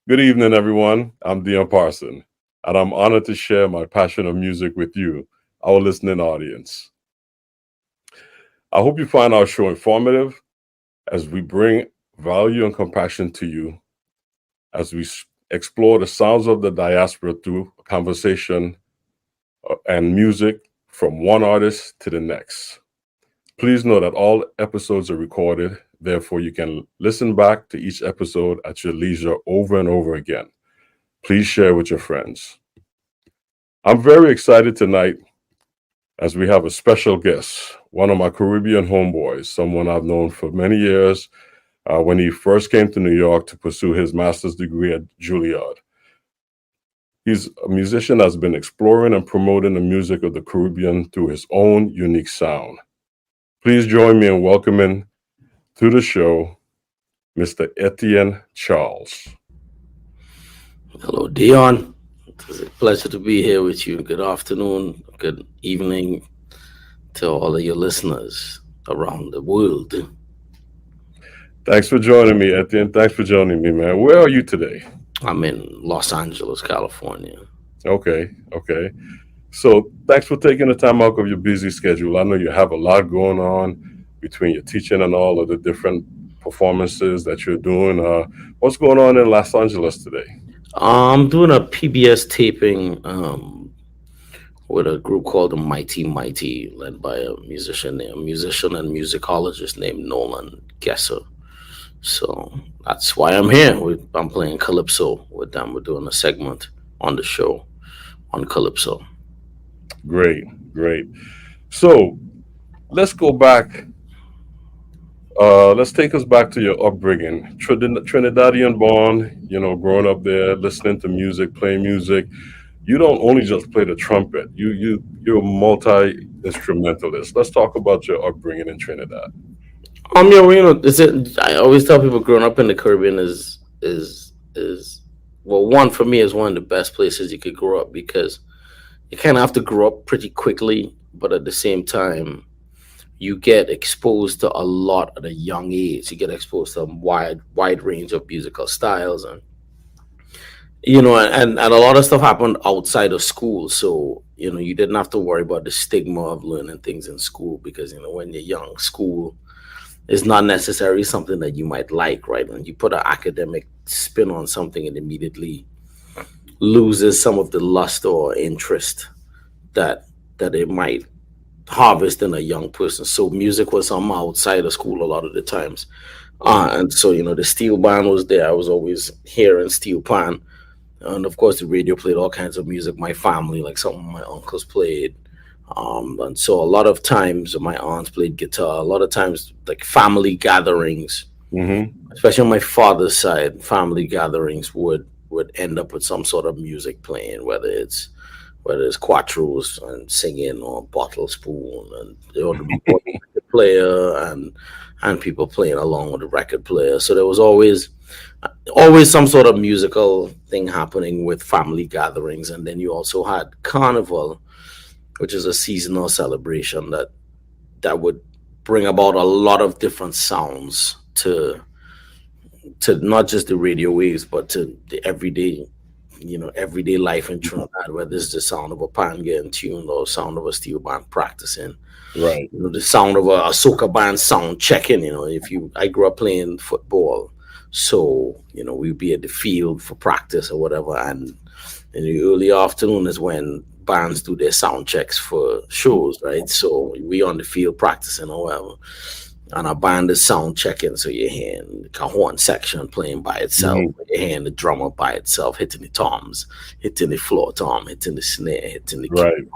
Good evening, everyone. I'm Dion Parson, and I'm honored to share my passion of music with you, our listening audience. I hope you find our show informative as we bring value and compassion to you as we explore the sounds of the diaspora through conversation and music from one artist to the next. Please know that all episodes are recorded, therefore, you can listen back to each episode at your leisure over and over again. Please share with your friends. I'm very excited tonight as we have a special guest, one of my Caribbean homeboys, someone I've known for many years when he first came to New York to pursue his master's degree at Juilliard. He's a musician that's been exploring and promoting the music of the Caribbean through his own unique sound. Please join me in welcoming to the show Mr. Etienne Charles. Hello, Dion. It's a pleasure to be here with you. Good afternoon, good evening to all of your listeners around the world. Thanks for joining me, Etienne. Thanks for joining me, man. Where are you today? I'm in Los Angeles, California. Okay. So thanks for taking the time out of your busy schedule. I know you have a lot going on between your teaching and all of the different performances that you're doing. What's going on in Los Angeles today? I'm doing a PBS taping with a group called the Mighty Mighty, led by a musician and musicologist named Nolan Gesser. So that's why I'm here. I'm playing Calypso with them. We're doing a segment on the show on Calypso. Great. So let's go back. Let's take us back to your upbringing. Trinidadian born, growing up there, listening to music, playing music. You don't only just play the trumpet. You're a multi-instrumentalist. Let's talk about your upbringing in Trinidad. I always tell people growing up in the Caribbean is one for me is one of the best places you could grow up because you kind of have to grow up pretty quickly, but at the same time, you get exposed to a lot at a young age. You get exposed to a wide range of musical styles, and a lot of stuff happened outside of school. So you didn't have to worry about the stigma of learning things in school because when you're young, school is not necessarily something that you might like, right? When you put an academic spin on something, it immediately loses some of the lust or interest that it might harvest in a young person. So music was something outside of school a lot of the times. And so, the steel band was there. I was always hearing steel pan. And of course, the radio played all kinds of music. My family, like some of my uncles played. And so a lot of times my aunts played guitar. A lot of times, like family gatherings, especially on my father's side, family gatherings would end up with some sort of music playing, whether it's quattros and singing or bottle spoon, and there would be a record player and people playing along with the record player. So there was always some sort of musical thing happening with family gatherings. And then you also had Carnival, which is a seasonal celebration that would bring about a lot of different sounds to not just the radio waves, but to the everyday life in Trinidad, whether it's the sound of a pan getting tuned or sound of a steel band practicing. Right. The sound of a soca band sound checking. I grew up playing football, so we'd be at the field for practice or whatever, and in the early afternoon is when bands do their sound checks for shows, right? So we on the field practicing or whatever, and our band is sound checking. So you're hearing the cajon section playing by itself, you're hearing the drummer by itself hitting the toms, hitting the floor tom, hitting the snare, hitting the key.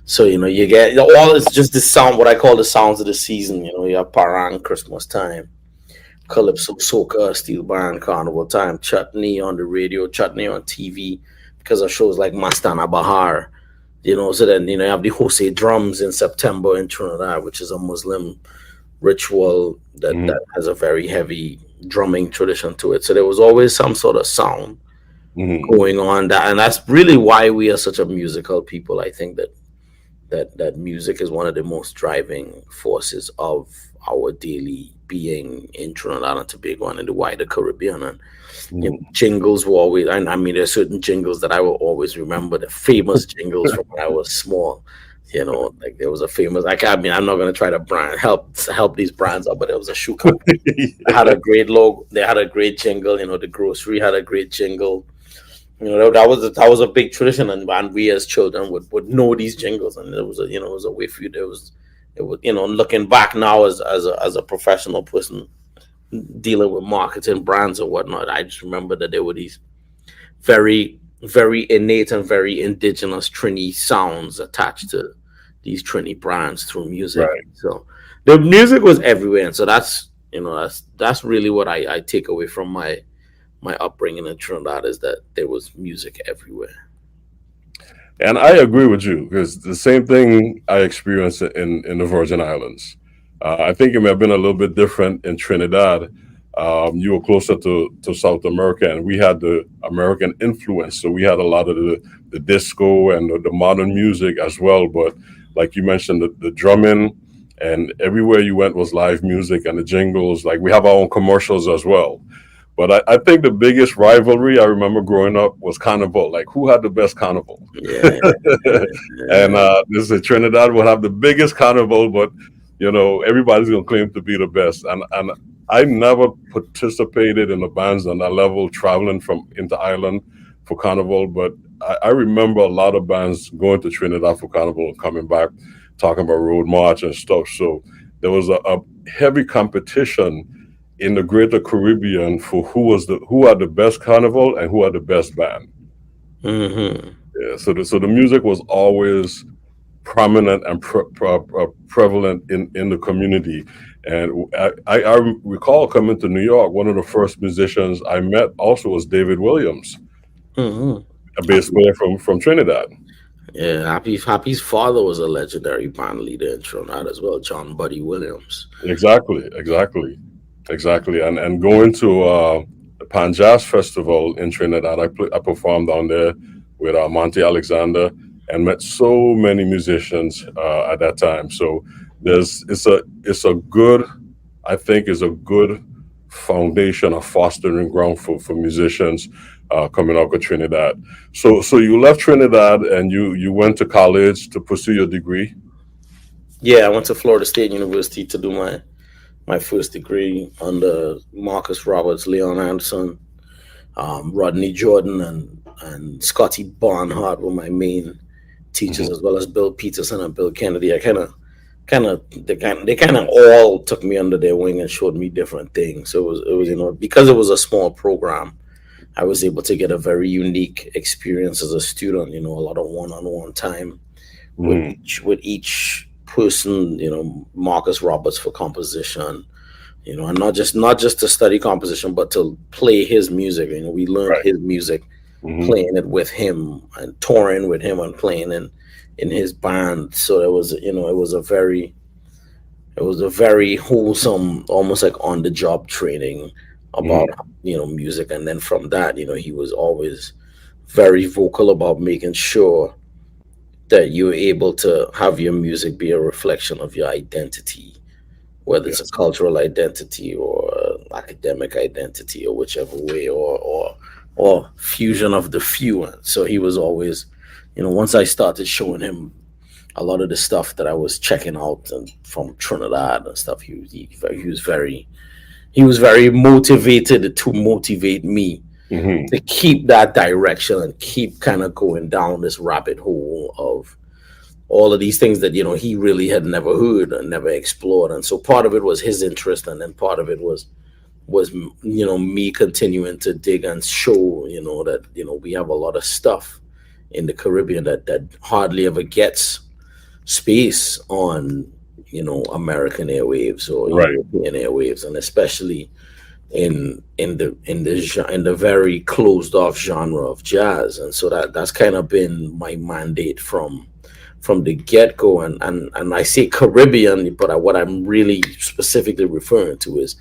So you get all it's just the sound, what I call the sounds of the season. You have Parang, Christmas time, Calypso, soca, steel band, carnival time, chutney on the radio, chutney on TV, because of shows like Mastana Bahar. So then you have the Jose drums in September in Trinidad, which is a Muslim ritual that has a very heavy drumming tradition to it. So there was always some sort of sound going on, and that's really why we are such a musical people. I think that that music is one of the most driving forces of our daily being in Trinidad and Tobago and in the wider Caribbean. And Mhm. jingles were always, and I mean, there's certain jingles that I will always remember, the famous jingles from when I was small. Like there was a famous, like, I mean, I'm not going to try to help these brands up, but there was a shoe company had a great logo. They had a great jingle. The grocery had a great jingle. That was a big tradition, and we as children would know these jingles, and it was a way for you. It was looking back now as a professional person dealing with marketing brands or whatnot. I just remember that there were these very very innate and very indigenous Trini sounds attached to these Trini brands through music. Right. So the music was everywhere, and so that's really what I take away from my upbringing in Trinidad, is that there was music everywhere. And I agree with you because the same thing I experienced in the Virgin Islands. I think it may have been a little bit different in Trinidad. You were closer to South America, and we had the American influence. So we had a lot of the disco and the modern music as well. But like you mentioned, the drumming, and everywhere you went was live music and the jingles. Like we have our own commercials as well. But I think the biggest rivalry I remember growing up was Carnival. Like, who had the best Carnival? Yeah, And yeah. this is Trinidad will have the biggest Carnival, but everybody's gonna claim to be the best. And I never participated in the bands on that level, traveling from into Ireland for Carnival. But I remember a lot of bands going to Trinidad for Carnival and coming back, talking about Road March and stuff. So there was a heavy competition in the greater Caribbean for who had the best carnival and who had the best band. Hmm. Yeah, so the music was always prominent and prevalent in the community. And I recall coming to New York. One of the first musicians I met also was David Williams, Hmm. a bass player from Trinidad. Yeah, Happy's father was a legendary band leader in Trinidad as well, John Buddy Williams. Exactly. And going to the Pan Jazz Festival in Trinidad, I performed down there with Monty Alexander and met so many musicians at that time. So it's a good, I think, is a good foundation, a fostering ground for musicians coming up with Trinidad. So you left Trinidad and you went to college to pursue your degree. Yeah, I went to Florida State University to do my first degree under Marcus Roberts, Leon Anderson, Rodney Jordan, and Scotty Barnhart were my main teachers, Hmm. as well as Bill Peterson and Bill Kennedy. I they kind of all took me under their wing and showed me different things. So it was because it was a small program, I was able to get a very unique experience as a student. A lot of one-on-one time with Hmm. each person. Marcus Roberts for composition. And not just to study composition, but to play his music. We learned Right. his music, Hmm. playing it with him and touring with him and playing in his band. So it was a very wholesome, almost like on the job training about Hmm. music. And then from that, he was always very vocal about making sure that you're able to have your music be a reflection of your identity, whether it's a Yes. cultural identity or academic identity, or whichever way, or fusion of the few. So he was always, once I started showing him a lot of the stuff that I was checking out and from Trinidad and stuff, he was very motivated to motivate me Hmm. to keep that direction and keep kind of going down this rabbit hole of all of these things that he really had never heard and never explored. And so part of it was his interest, and then part of it was me continuing to dig and show that we have a lot of stuff in the Caribbean that hardly ever gets space on American airwaves or Right. European airwaves, and especially in the very closed off genre of jazz. And so that's kind of been my mandate from the get go. And I say Caribbean, but what I'm really specifically referring to is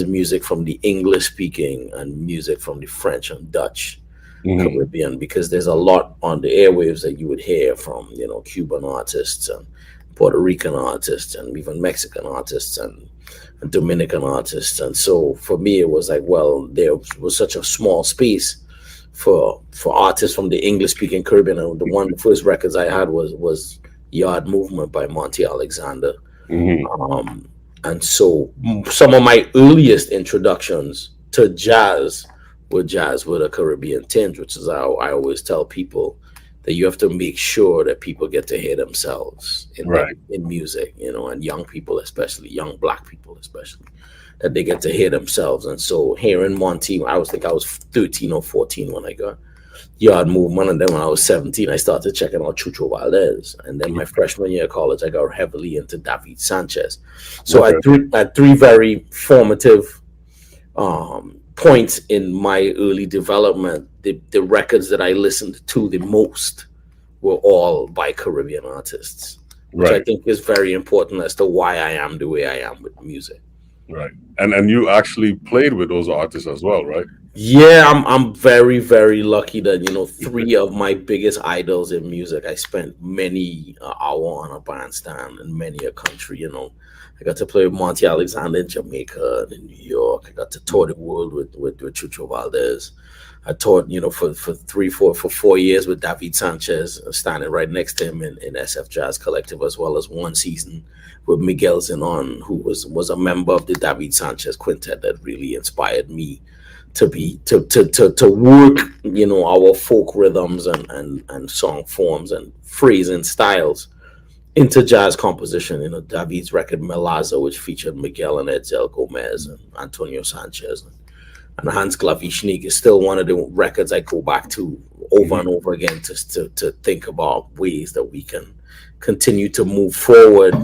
music from the English speaking and music from the French and Dutch Caribbean, because there's a lot on the airwaves that you would hear from, Cuban artists and Puerto Rican artists and even Mexican artists and Dominican artists. And so for me, it was like, well, there was such a small space for artists from the English speaking Caribbean. And the first records I had was Yard Movement by Monty Alexander. And so some of my earliest introductions to jazz with a Caribbean tinge, which is how I always tell people that you have to make sure that people get to hear themselves in music, and young people, especially young Black people, especially, that they get to hear themselves. And so hearing Monty, I was 13 or 14 when I got Yard Movement, and then when I was 17, I started checking out Chucho Valdez, and then my freshman year of college, I got heavily into David Sanchez. So I had three very formative points in my early development. The records that I listened to the most were all by Caribbean artists, which I think is very important as to why I am the way I am with music. Right. And you actually played with those artists as well, right? Yeah, I'm very, very lucky that, three of my biggest idols in music, I spent many hour on a bandstand in many a country. I got to play with Monty Alexander in Jamaica, in New York. I got to tour the world with Chucho Valdez. I toured, for 4 years with David Sanchez, standing right next to him in SF Jazz Collective, as well as one season with Miguel Zenon, who was a member of the David Sanchez quintet that really inspired me to work, our folk rhythms and song forms and phrasing styles into jazz composition. David's record Melaza, which featured Miguel and Edsel Gomez and Antonio Sanchez and Hans Glavishnik, is still one of the records I go back to over and over again to think about ways that we can continue to move forward,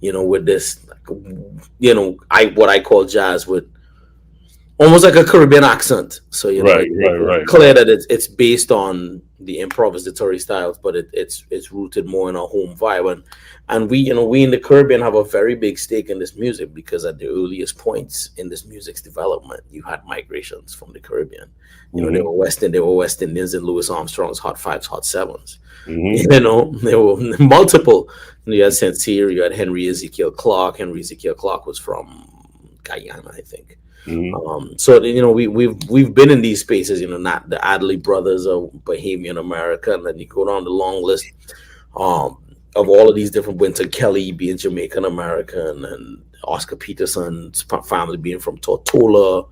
with this, what I call jazz with almost like a Caribbean accent. So it's clear that it's based on the improvisatory styles, but it's rooted more in our home vibe. And we in the Caribbean have a very big stake in this music, because at the earliest points in this music's development, you had migrations from the Caribbean. They were West Indians in Louis Armstrong's Hot Fives, Hot Sevens. There were multiple. You had St. Cyr, you had Henry Ezekiel Clark. Henry Ezekiel Clark was from Guyana, I think. So we've been in these spaces, not the Adley brothers of Bahamian America, and then you go down the long list of all of these different, Winter Kelly being Jamaican American, and Oscar Peterson's family being from Tortola,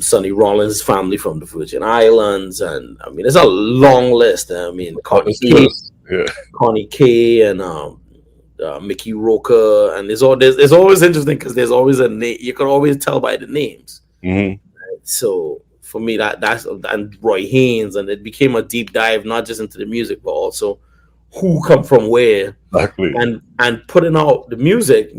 Sonny Rollins' family from the Virgin Islands, and I mean, there's a long list. I mean, Connie K and Mickey Roker, and it's always interesting because there's always a name. You can always tell by the names. Right? So for me, that's and Roy Haynes, and it became a deep dive not just into the music, but also who come from where. Exactly. And putting out the music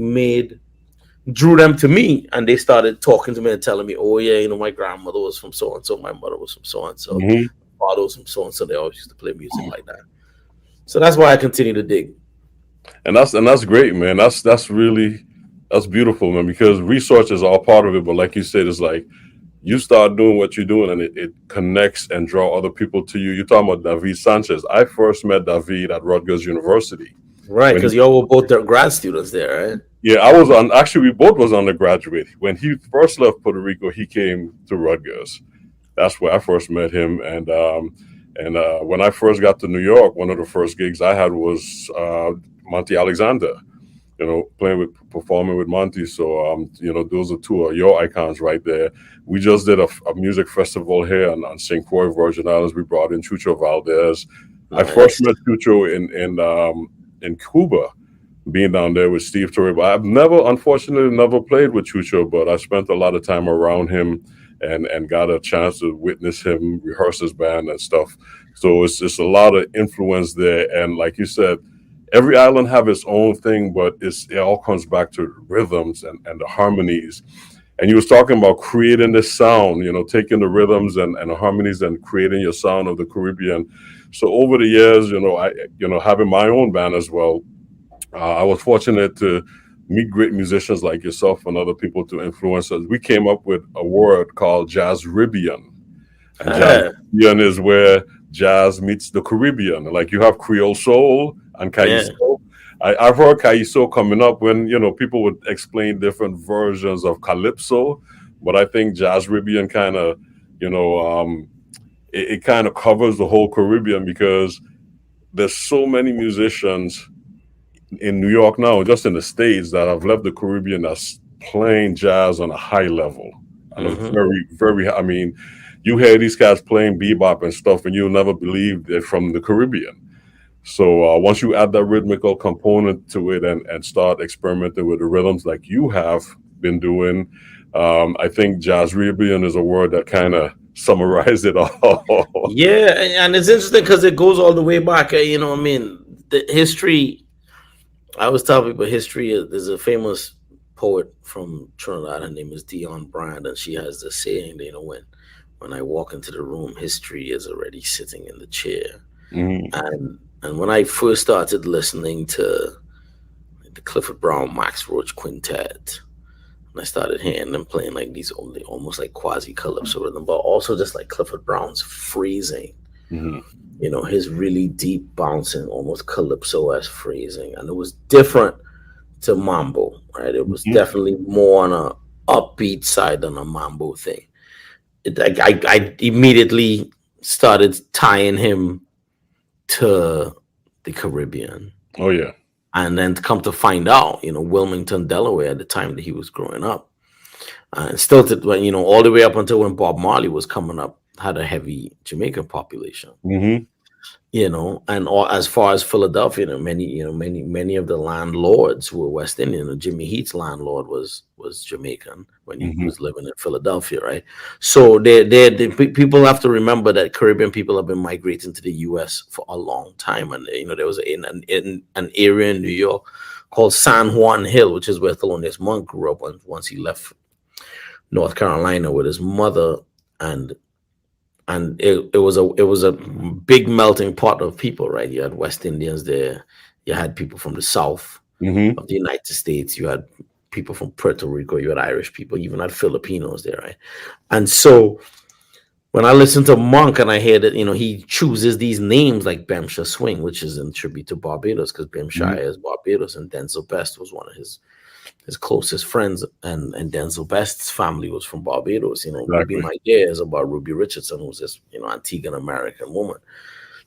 drew them to me, and they started talking to me and telling me, oh yeah, my grandmother was from so and so, my mother was from so and so, my father was from so and so. They always used to play music like that. So that's why I continue to dig. And that's great, man. That's beautiful, man, because research is all part of it. But like you said, it's like you start doing what you're doing and it connects and draw other people to you. You're talking about David Sanchez. I first met David at Rutgers University. Right, because y'all were both grad students there, right? Yeah, we both was undergraduate. When he first left Puerto Rico, he came to Rutgers. That's where I first met him. And when I first got to New York, one of the first gigs I had was Monty Alexander, performing with Monty. So, those are two of your icons right there. We just did a music festival here on St. Croix, Virgin Islands. We brought in Chucho Valdez. Nice. I first met Chucho in Cuba, being down there with Steve Torre. I've unfortunately never played with Chucho, but I spent a lot of time around him and got a chance to witness him rehearse his band and stuff. So it's just a lot of influence there. And like you said, every island have its own thing, but it all comes back to rhythms and the harmonies. And you was talking about creating this sound, taking the rhythms and the harmonies and creating your sound of the Caribbean. So over the years, having my own band as well, I was fortunate to meet great musicians like yourself and other people to influence us. We came up with a word called Jazz Ribian. and jazz Caribbean is where jazz meets the Caribbean. Like you have Creole soul and Yeah. Caiso. I've heard Caiso coming up when people would explain different versions of calypso, but I think jazz Caribbean kind of it kind of covers the whole Caribbean because there's so many musicians in New York now, just in the States, that have left the Caribbean that's playing jazz on a high level. And a very, very, I mean, you hear these guys playing bebop and stuff, and you'll never believe they're from the Caribbean. So once you add that rhythmical component to it and start experimenting with the rhythms like you have been doing, I think jazz Caribbean is a word that kind of summarizes it all. Yeah, and it's interesting because it goes all the way back. The history. I always tell people history. There's a famous poet from Trinidad. Her name is Dion, and she has this saying, when I walk into the room, history is already sitting in the chair. And when I first started listening to the Clifford Brown, Max Roach Quintet, and I started hearing them playing like these almost like quasi calypso rhythm, but also just like Clifford Brown's phrasing. His really deep bouncing, almost calypso-esque phrasing, and it was different to mambo, right? It was definitely more on a upbeat side than a mambo thing. I immediately started tying him to the Caribbean. Oh yeah. And then to come to find out, Wilmington, Delaware, at the time that he was growing up, and still all the way up until when Bob Marley was coming up, had a heavy Jamaican population. And as far as Philadelphia, many of the landlords were West Indian. Jimmy Heat's landlord was Jamaican when he was living in Philadelphia, right? So people have to remember that Caribbean people have been migrating to the U.S. for a long time, and there was an area in New York called San Juan Hill, which is where Thelonious Monk grew up once he left North Carolina with his mother, and it was a big melting pot of people, right? You had West Indians there, you had people from the South of the United States, you had people from Puerto Rico, you had Irish people, you even had Filipinos there, right? And so when I listen to Monk and I hear that he chooses these names like Bemsha Swing, which is in tribute to Barbados, because Bemshire is Barbados, and Denzel Best was one of his closest friends, and Denzel Best's family was from Barbados. Ruby My Dear is about Ruby Richardson, who's this Antiguan American woman.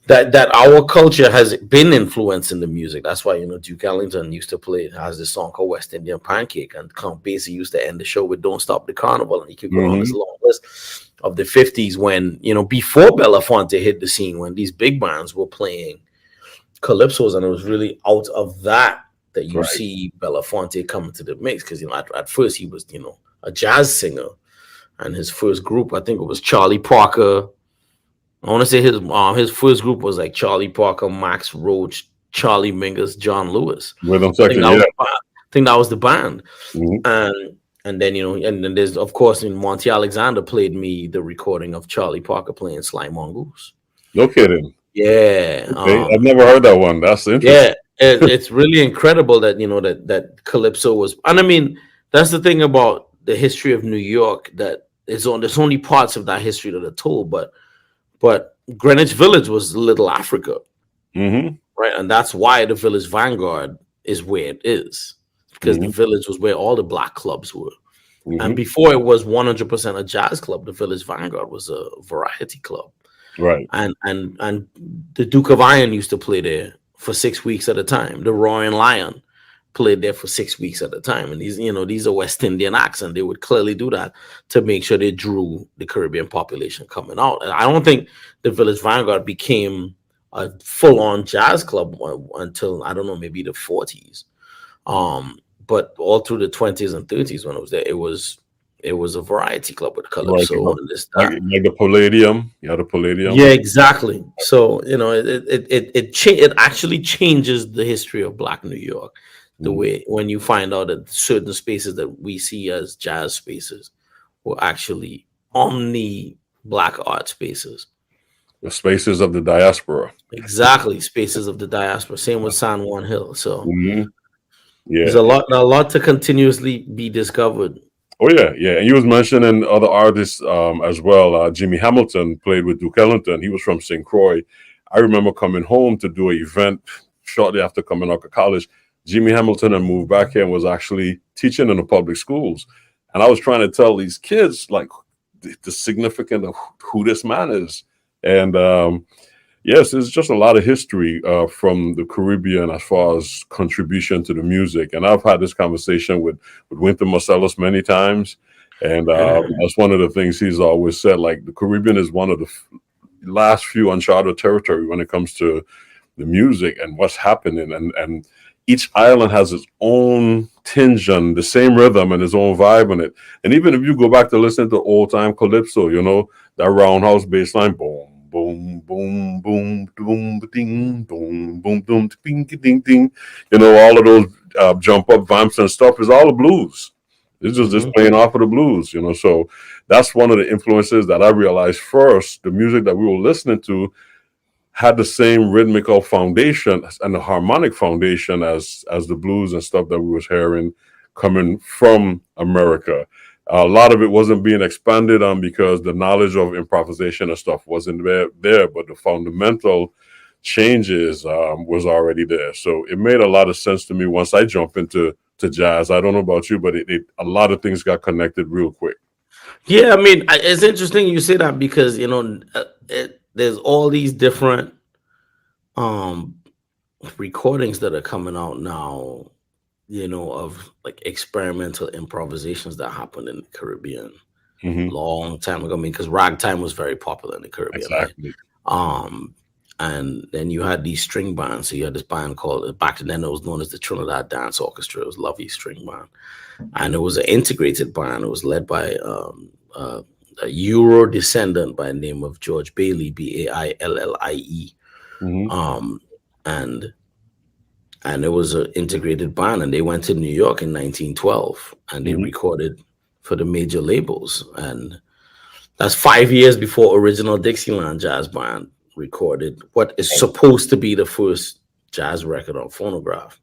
That our culture has been influencing the music. That's why Duke Ellington used to play. Has this song called West Indian Pancake, and Count Basie used to end the show with "Don't Stop the Carnival," and he could go on this long list of the 50s when before Belafonte hit the scene, when these big bands were playing calypsos, and it was really out of that you see Belafonte coming to the mix, because at first he was a jazz singer, and his first group, I think it was Charlie Parker. I want to say his first group was like Charlie Parker, Max Roach, Charlie Mingus, John Lewis. Rhythm section, I think that was the band. And then and then there's of course Monty Alexander played me the recording of Charlie Parker playing Sly Mongoose. No kidding. Yeah. Okay. I've never heard that one. That's interesting. Yeah. It's really incredible that that calypso was, and I mean that's the thing about the history of New York, that there's only parts of that history that are told, but Greenwich Village was Little Africa, right? And that's why the Village Vanguard is where it is, because the Village was where all the black clubs were, and before it was 100% a jazz club, the Village Vanguard was a variety club, right? And the Duke of Iron used to play there for 6 weeks at a time. The Roaring Lion played there for 6 weeks at a time. And these are West Indian acts, and they would clearly do that to make sure they drew the Caribbean population coming out. And I don't think the Village Vanguard became a full-on jazz club until, I don't know, maybe the 40s. But all through the 20s and 30s when I was there, it was a variety club with calypso and this, that. Like the Palladium. Yeah, the Palladium. Yeah, exactly. So it actually changes the history of Black New York, the way when you find out that certain spaces that we see as jazz spaces were actually omni-Black art spaces. The spaces of the diaspora. Exactly, spaces of the diaspora. Same with San Juan Hill. So yeah, there's a lot to continuously be discovered. Oh yeah, yeah. And you was mentioning other artists as well. Jimmy Hamilton played with Duke Ellington. He was from St. Croix. I remember coming home to do an event shortly after coming out of college. Jimmy Hamilton had moved back here and was actually teaching in the public schools. And I was trying to tell these kids like the significance of who this man is. And yes, there's just a lot of history from the Caribbean as far as contribution to the music. And I've had this conversation with Wynton Marsalis many times. And that's one of the things he's always said, like the Caribbean is one of the last few uncharted territory when it comes to the music and what's happening. And each island has its own tinge and the same rhythm and its own vibe in it. And even if you go back to listen to old time calypso, you know, that roundhouse bass line, boom, boom, boom, boom, boom, ding, boom, boom, boom, ding, ding, ding. You know, all of those jump up vamps and stuff is all the blues. It's just playing off of the blues, you know. So that's one of the influences that I realized first. The music that we were listening to had the same rhythmical foundation and the harmonic foundation as the blues and stuff that we was hearing coming from America. A lot of it wasn't being expanded on because the knowledge of improvisation and stuff wasn't there, but the fundamental changes was already there. So it made a lot of sense to me once I jumped into jazz. I don't know about you, but a lot of things got connected real quick. Yeah, I mean, it's interesting you say that because, you know, there's all these different recordings that are coming out now, you know, of like experimental improvisations that happened in the Caribbean long time ago. I mean, because ragtime was very popular in the Caribbean. Exactly. Right? And then you had these string bands. So you had this band called, back then it was known as the Trinidad Dance Orchestra. It was a lovely string band. And it was an integrated band. It was led by a Euro descendant by the name of George Bailey, Baillie. And it was an integrated band, and they went to New York in 1912, and they recorded for the major labels. And that's 5 years before Original Dixieland Jazz Band recorded what is supposed to be the first jazz record on phonograph.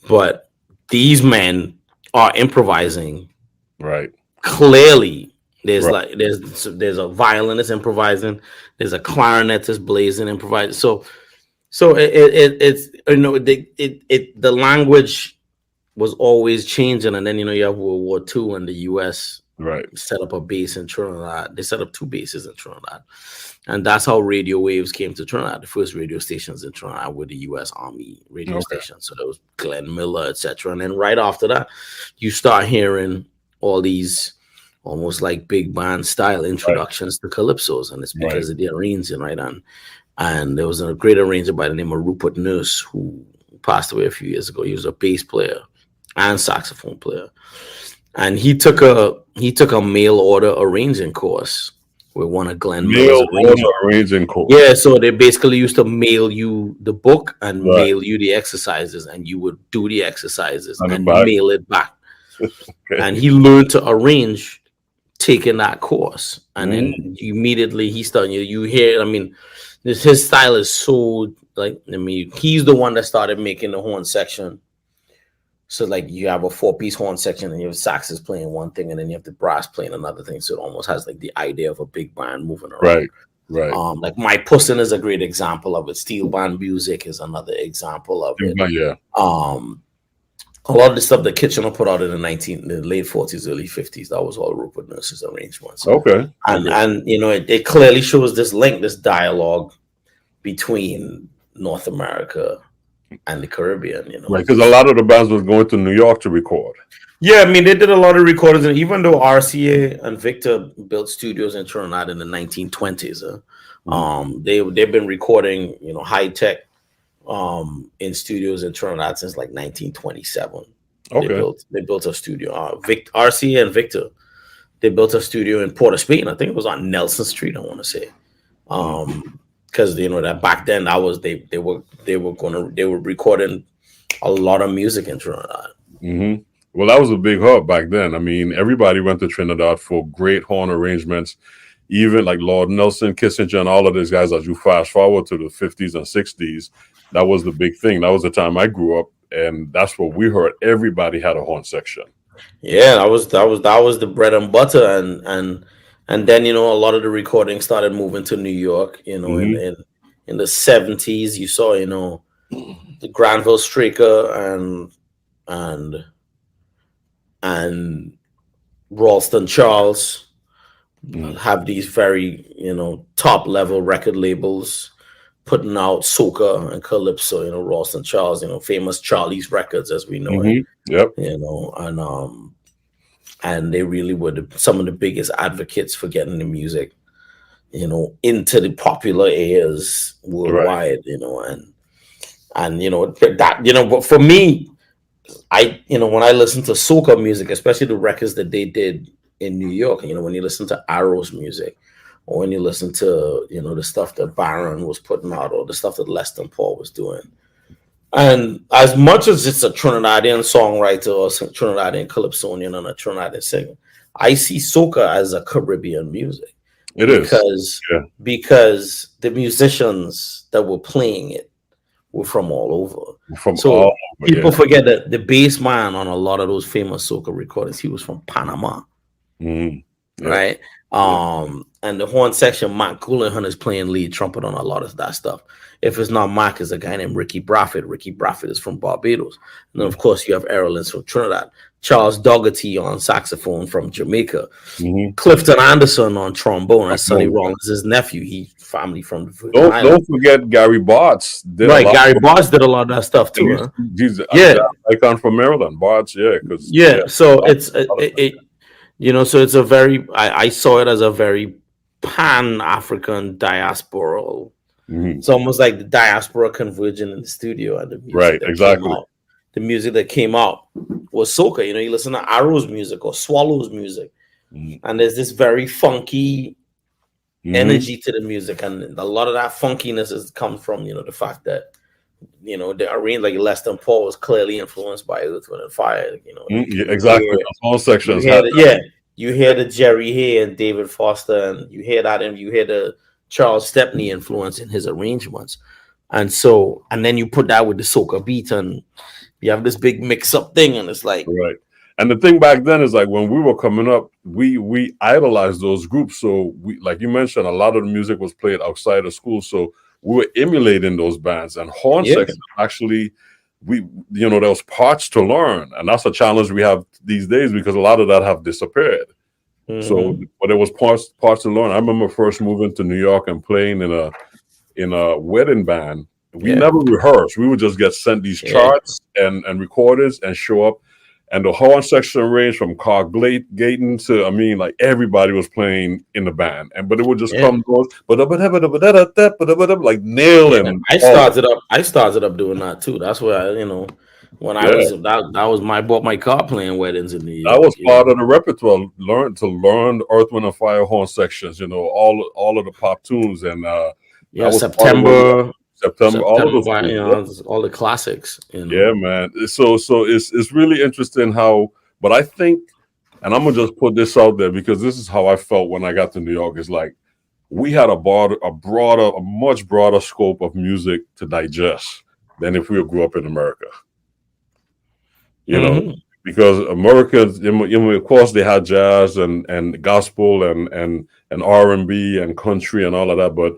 But these men are improvising. Right. Clearly, there's there's a violinist improvising, there's a clarinetist blazing improvising. So it's, you know, the language was always changing, and then, you know, you have World War II and the U.S. set up a base in Trinidad. They set up two bases in Trinidad, and that's how radio waves came to Trinidad. The first radio stations in Trinidad were the U.S. Army radio stations. So there was Glenn Miller, etc. And then right after that, you start hearing all these almost like big band style introductions to calypsos, and it's because of the arranging, right? And there was a great arranger by the name of Rupert Nurse who passed away a few years ago. He was a bass player and saxophone player, and he took a mail order arranging course with one of Glenn Miller's arranging course. Yeah, so they basically used to mail you the book and mail you the exercises, and you would do the exercises and mail it back. And he learned to arrange taking that course, and then immediately he started. You hear, I mean, his style is so like, I mean, he's the one that started making the horn section. So like you have a 4-piece horn section, and you have saxes playing one thing, and then you have the brass playing another thing. So it almost has like the idea of a big band moving around. Right. Like My Pussin is a great example of it. Steel band music is another example of it. Yeah. A lot of the stuff that Kitchener put out in the late 40s, early 50s, that was all Rupert Nurse's arrangements. And you know, it clearly shows this link, this dialogue between North America and the Caribbean, you know. Right, because a lot of the bands was going to New York to record. Yeah, I mean, they did a lot of recordings, and even though RCA and Victor built studios in Trinidad in the 1920s, they've been recording, you know, high tech in studios in Trinidad since like 1927. They built a studio. RCA and Victor, they built a studio in Port of Spain. I think it was on Nelson Street, I want to say. Because you know that back then that was they were recording a lot of music in Trinidad. Well, that was a big hub back then. I mean, everybody went to Trinidad for great horn arrangements. Even like Lord Nelson, Kissinger, and all of these guys. As you fast forward to the 50s and 60s, that was the big thing. That was the time I grew up, and that's what we heard. Everybody had a horn section. Yeah, that was the bread and butter, and then a lot of the recordings started moving to New York. Hmm. In the 70s, you saw the Granville Straker and and Ralston Charles Hmm. have these very top level record labels putting out soca and calypso. Ralston Charles, famous Charlie's Records as we know it. Hmm. Yep. And they really were some of the biggest advocates for getting the music into the popular ears Right. worldwide. And that but for me, when I listen to soca music, especially the records that they did in New York, when you listen to Arrow's music, or when you listen to the stuff that Baron was putting out, or the stuff that Leston Paul was doing. And as much as it's a Trinidadian songwriter or a Trinidadian calypsonian and a Trinidadian singer, I see soca as a Caribbean music It is. because Yeah. because the musicians that were playing it were from all over. From all So over. Yeah. people forget that the bass man on a lot of those famous soca recordings, he was from Panama, Hmm. Yep. right? Yep. And the horn section, Mac Coulihan is playing lead trumpet on a lot of that stuff. If it's not Mac, it's a guy named Ricky Braffett. Ricky Braffett is from Barbados. And then, of course, you have Errolins from Trinidad. Charles Dougherty on saxophone from Jamaica. Hmm. Clifton Anderson on trombone. That's Sonny Rollins' nephew. He family from the Virgin Don't Islands. forget Gary Bartz did a Right, lot. Gary Bartz did a lot of that stuff too. Huh? He's a Yeah, jazz icon from Maryland. Bartz, yeah, because yeah. So lot it's so it's a very I saw it as a very pan African diasporal. Mhm. It's almost like the diaspora converging in the studio, and the music Right, that exactly. came out. The music that came out was soca. You listen to Arrow's music or Swallow's music, Mhm. and there's this very funky Mhm. energy to the music, and a lot of that funkiness has come from the fact that the arena, like Leston Paul, was clearly influenced by Earth, Wind and Fire. Yeah, exactly. hear, Those whole you sections hear have you hear the Jerry Hay and David Foster, and you hear that, and you hear the Charles Stepney influence in his arrangements, and then you put that with the soca beat, and you have this big mix-up thing, and it's like, right. And the thing back then is like when we were coming up, we idolized those groups. So we, like you mentioned, a lot of the music was played outside of school. So we were emulating those bands, and horn yeah, section actually there was parts to learn, and that's a challenge we have these days because a lot of that have disappeared. So, but there was parts to learn. I remember first moving to New York and playing in a wedding band. We yeah, never rehearsed. We would just get sent these yeah, charts and recordings and show up. And the horn section ranged from Carl Gayton to, I mean, like everybody was playing in the band. But it would just yeah. come goes, like Yeah, nailing I all of started up. I started up doing that too. That's where when it. I Yeah. was that was my bought my car playing weddings in New That York. was part of the repertoire. Learn the Earth, Wind, and Fire horn sections. All of the pop tunes, and that Yeah, was part of what September. All of those September. things. Yeah. All the classics. Yeah, man. So it's really interesting how. But I think, and I'm gonna just put this out there because this is how I felt when I got to New York. It's like we had a much broader scope of music to digest than if we grew up in America. Because Americans, of course, they had jazz and gospel and R&B and country and all of that, but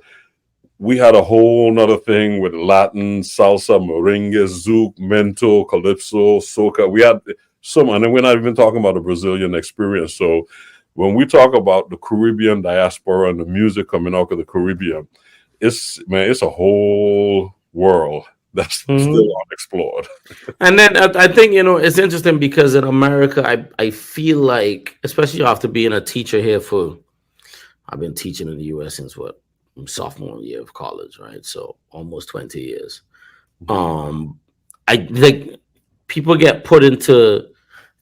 we had a whole nother thing with Latin, salsa, merengue, zouk, mento, calypso, soca. We had some, and then we're not even talking about the Brazilian experience. So when we talk about the Caribbean diaspora and the music coming out of the Caribbean, it's a whole world that's still unexplored. And then I think it's interesting because in America, I feel like, especially after being a teacher here I've been teaching in the U.S. since sophomore year of college, right? So almost 20 years. I think people get put into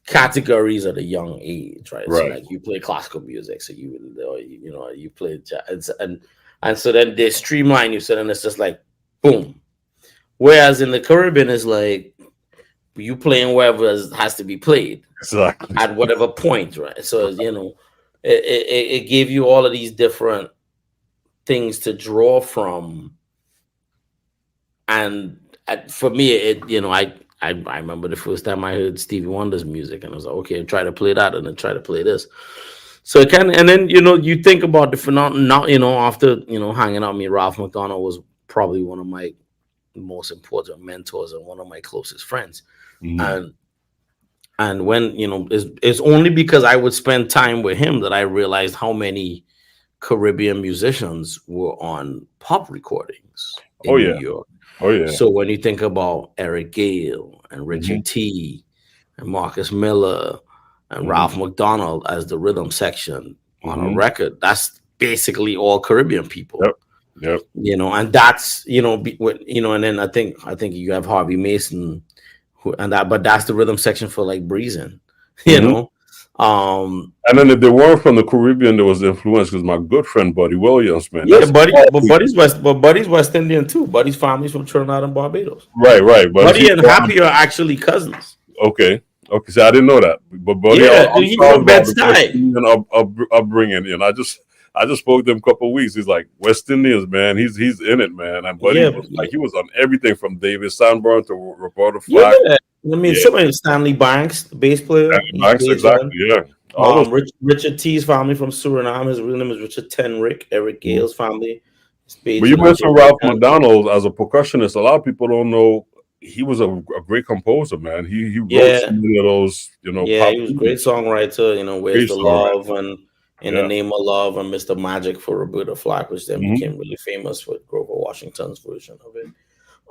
categories at a young age, right? So Right. like you play classical music, so you play jazz, and so then they streamline you, so then it's just like boom. Whereas in the Caribbean, it's like you playing wherever has to be played Exactly. at whatever point, right? So it gave you all of these different things to draw from, and for me, I remember the first time I heard Stevie Wonder's music, and I was like, okay, try to play that, and then try to play this. So it kind of, and then you think about the phenomenon. After hanging out, me Ralph McDonald was probably one of my most important mentors and one of my closest friends. Mhm. And when it's only because I would spend time with him that I realized how many Caribbean musicians were on pop recordings Oh in New yeah. York. Oh yeah. So when you think about Eric Gale and Mhm. Richard T and Marcus Miller and Mhm. Ralph McDonald as the rhythm section on a Mhm. record, that's basically all Caribbean people. Yep. Yep. And that's and then I think you have Harvey Mason, but that's the rhythm section for like Breezing, you Mhm. know. Um, And then if they weren't from the Caribbean, there was influence because my good friend Buddy Williams, man, yeah, that's Buddy's West Indian too. Buddy's family's from Trinidad and Barbados. right, right. But Buddy see, and Happy are actually cousins. okay, okay. So I didn't know that. But Buddy, Yeah, I'm he's proud from about the West Bed-Stuy. Indian upbringing. I just spoke to him a couple of weeks. He's like West Indians, man. He's in it, man. And Buddy Yeah, was like he was on everything from David Sanborn to Roberta yeah. Flack. I mean, Yeah, somebody Stanley Banks, the bass player, Stanley he's Banks, exactly. Bajan. Yeah, all those. Richard T's family from Suriname. His real name is Richard Tenrick. Eric Mhm. Gale's family is But you Bajan and mentioned Ralph Jamaican. McDonald as a percussionist. A lot of people don't know he was a great composer, man. He wrote so Yeah, many of those, yeah, pop he was a great tunes. songwriter. Where's Great the songwriter. love and In the Yeah. Name of Love and Mr. Magic for Roberta Flack, which then Hmm. became really famous with Grover Washington's version of it.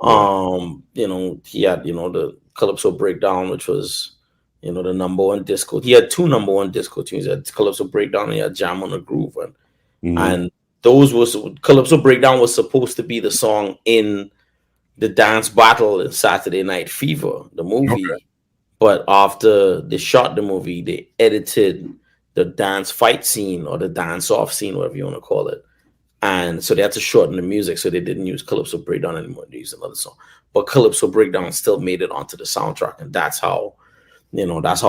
Yeah. He had, the Calypso Breakdown, which was, the number one disco. He had two number one disco tunes. He had Calypso Breakdown and he had Jam on the Groove. Hmm. And those was Calypso Breakdown was supposed to be the song in the dance battle in Saturday Night Fever, the Okay. movie. But after they shot the movie, they edited the dance fight scene or the dance off scene, whatever you want to call it. And so they had to shorten the music, so they didn't use Calypso Breakdown anymore. They used another song. But Calypso Breakdown still made it onto the soundtrack. And that's how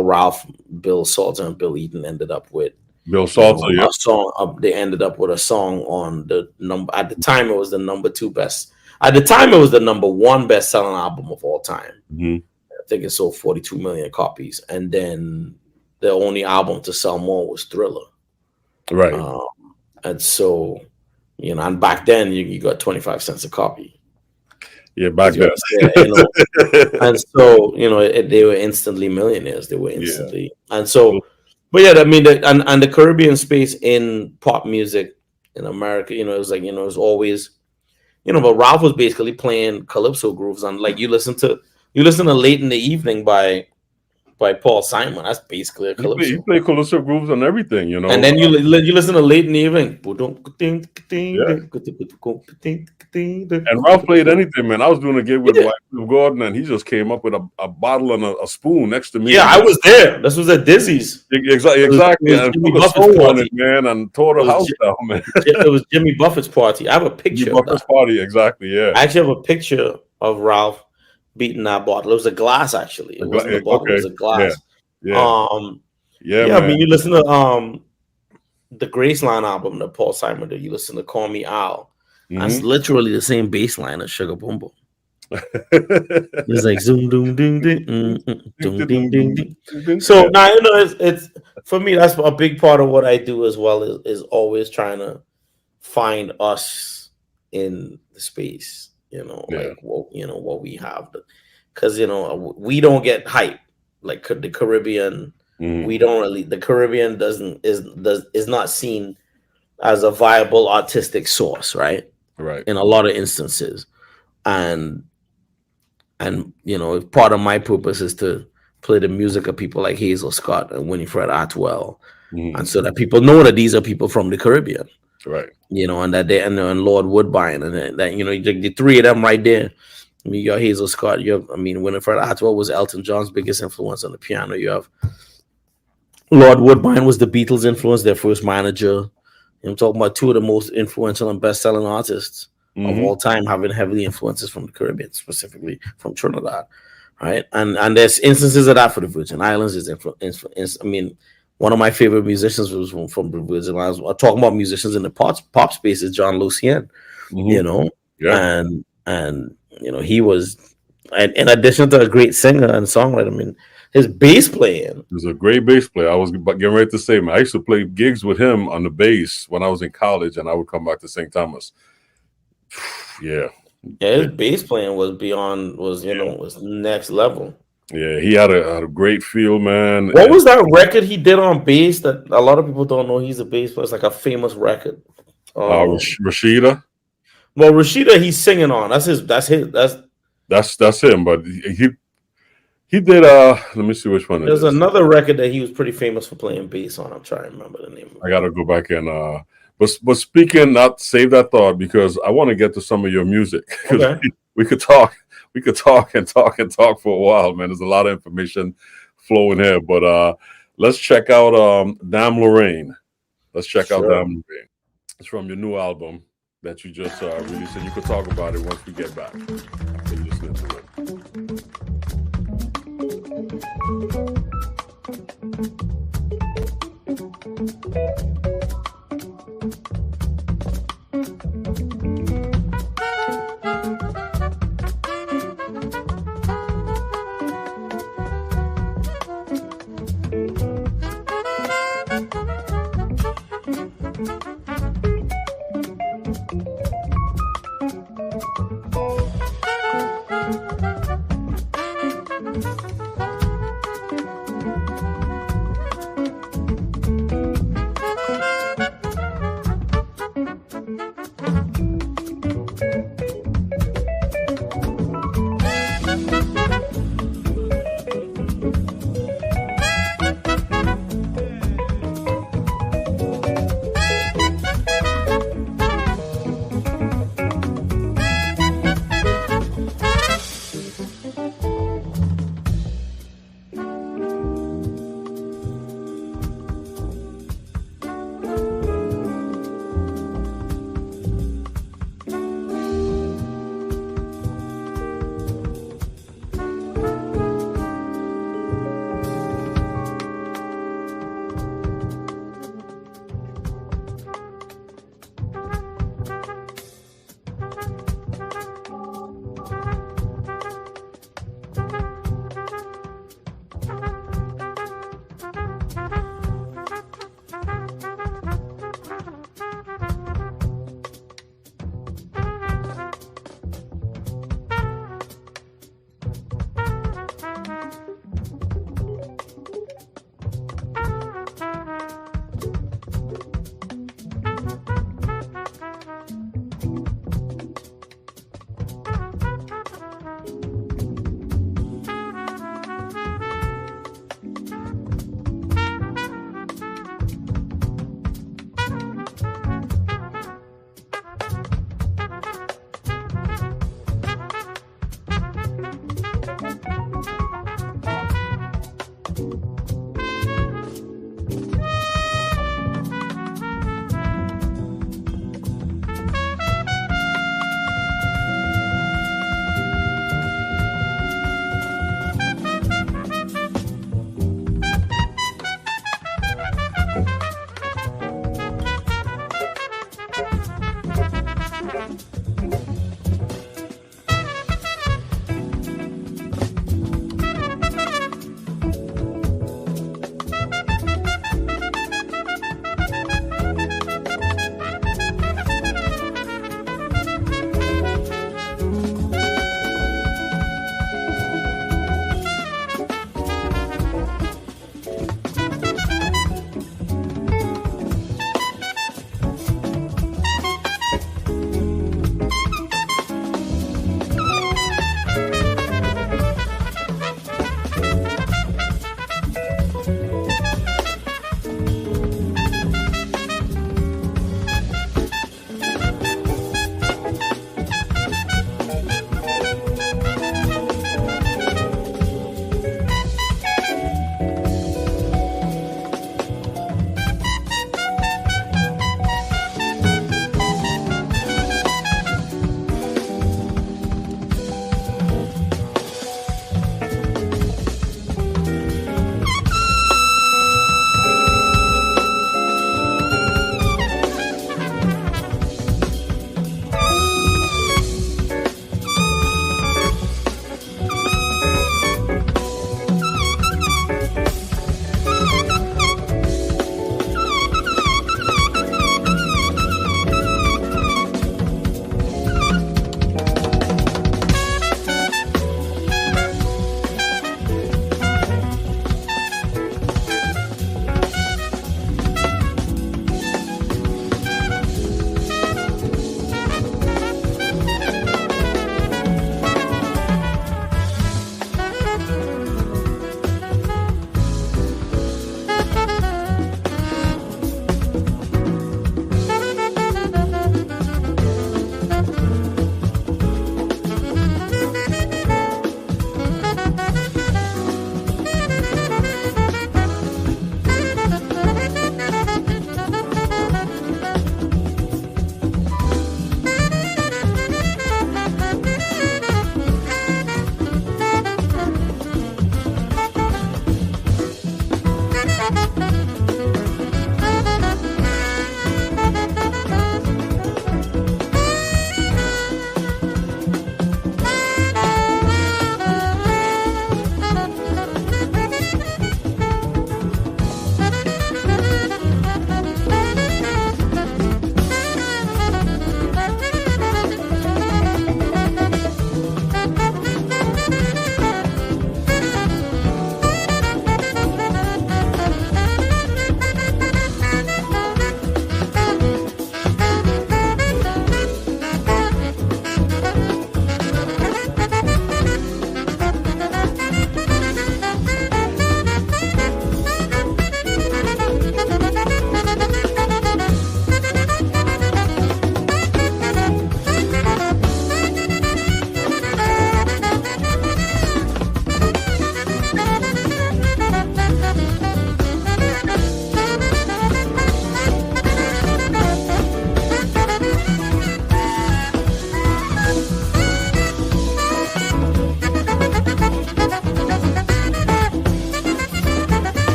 Ralph, Bill Salter, and Bill Eaton ended up with Bill Salter. a Yep. song. They ended up with a song on the number. At the time, it was the number two best. At the time, it was the number one best selling album of all time. Hmm. I think it sold 42 million copies. And then the only album to sell more was Thriller. Right. And so, and back then you got 25 cents a copy. Yeah. Back You then. understand, and so they were instantly millionaires. They were Yeah. instantly, and so, but yeah, I mean, and the Caribbean space in pop music in America, it was like it was always, but Ralph was basically playing calypso grooves on like you listen to Late in the Evening by Paul Simon. That's basically a He calypso. played Calypso grooves and everything, And then you listen to Late in the Evening. Yeah. And Ralph played anything, man. I was doing a gig with Yeah. Wycliffe Gordon, and he just came up with a bottle and a spoon next to me. Yeah, I was there. This was at Dizzy's. Exactly. It was And Jimmy put a Buffett's soul on party. it, man, and tore the It was house down, man. It was Jimmy Buffett's party. I have a picture of that. Buffett's party, exactly. Yeah. I actually have a picture of Ralph beating that bottle. It was a glass, actually. It wasn't a bottle. It was a glass. Yeah. Yeah, man. I mean, you listen to the Graceland album that Paul Simon did. You listen to Call Me Al. That's literally the same bass line as Sugar Boom Boom. It's like zoom doom doom doom doom ding ding ding. So now it's for me. That's a big part of what I do as well. Is always trying to find us in the space. Like what we have, because we don't get hype like the Caribbean. We don't really. The Caribbean is not seen as a viable artistic source, right? Right. In a lot of instances, and part of my purpose is to play the music of people like Hazel Scott and Winifred Atwell, and so that people know that these are people from the Caribbean, right? And that they and Lord Woodbine, and that the three of them right there. I mean, you got Hazel Scott. Winifred Atwell was Elton John's biggest influence on the piano. You have Lord Woodbine was the Beatles' influence, their first manager. I'm talking about two of the most influential and best-selling artists of all time, having heavily influences from the Caribbean, specifically from Trinidad, right? And there's instances of that for the Virgin Islands. I mean, one of my favorite musicians was from the Virgin Islands. I'm talking about musicians in the pop space is John Lucien, Yeah. and he was, And in addition to a great singer and songwriter, I mean, his bass playing. He was a great bass player. I was getting ready to say, man, I used to play gigs with him on the bass when I was in college, and I would come back to St. Thomas. Yeah. Yeah, his bass playing was beyond, was next level. Yeah, he had a great feel, man. What was that record he did on bass that a lot of people don't know he's a bass player? It's like a famous record. Rashida. Well, Rashida, he's singing on. That's him. But he did. Let me see which one. There's another record that he was pretty famous for playing bass on. I'm trying to remember the name of it. I gotta go back and. But speaking, not save that thought because I want to get to some of your music. Okay. we could talk and talk for a while, man. There's a lot of information flowing here, but let's check out Dame Lorraine. Let's check out Dame Lorraine. It's from your new album that you just released, and you could talk about it once we get back. After listening to it.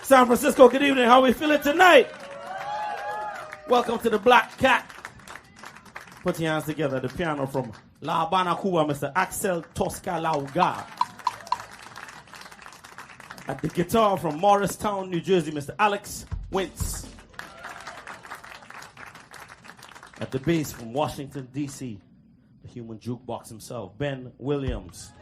San Francisco, good evening. How we feeling tonight? Welcome to the Black Cat. Put your hands together. The piano from La Habana, Cuba, Mr. Axel Tosca Lauga. At the guitar from Morristown, New Jersey, Mr. Alex Wentz. At the bass from Washington, D.C., the human jukebox himself, Ben Williams.